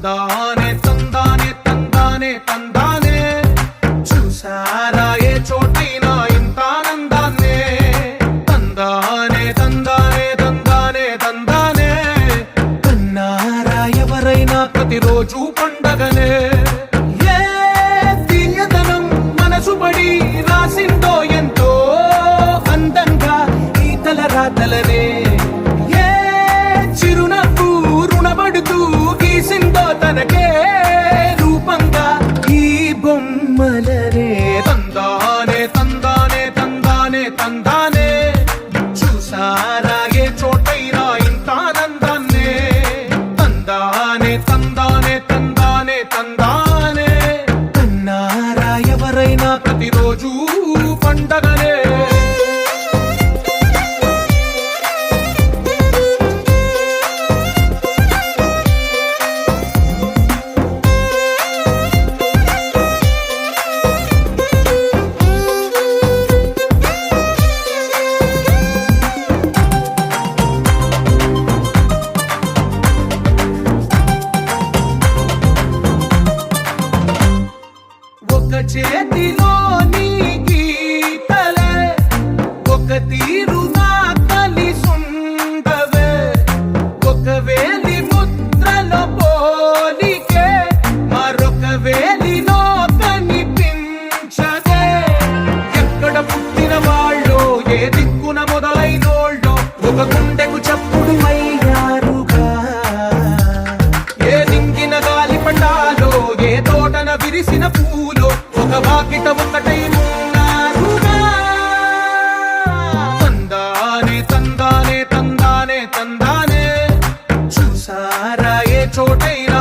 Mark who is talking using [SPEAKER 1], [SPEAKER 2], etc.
[SPEAKER 1] తందానే తందానే తందానే తందానే చూసారా ఏ చోటైనా ఇంత ఆనందాన్నే తందానే తందానే తందానే తందానే కన్నారా ఎవరైనా ప్రతిరోజు పండగనే ఏ తీయదనం మనసు పడి రాసిందో ఎంతో అందంగా ఈ తలరాతలనే ఏ చిరునవ్వు రుణపడుతూ గీసిందో తనకే రూపంగా ఈ బొమ్మలనే తందానే తందానే తందానే తందానే చూసారా ఏ చోటైనా ఇంత ఆనందాన్నే తందానే తందానే తందానే తందానే కన్నారా ఎవరైనా ప్రతిరోజు పండగనే ఒక చేతిలో నీ గీతలే ఒక తీరుగా కలిసుండవే ఒక వేలి ముద్రలో పోలికే మరొక వేలిలో కనిపించదే ఎక్కడ పుట్టిన వాళ్ళో ఏ దిక్కున మొదలైనోళ్ళో ఒక గుండెకు చప్పుడు అయ్యారుగా ఏ దింగిన గాలి పండాలో ఏ తోటన విరిసిన పూలో ఒక వాకిట ఒకటై ఉన్నారుగా తందానే తందానే తందానే తందానే చూసారా ఏ చోటైనా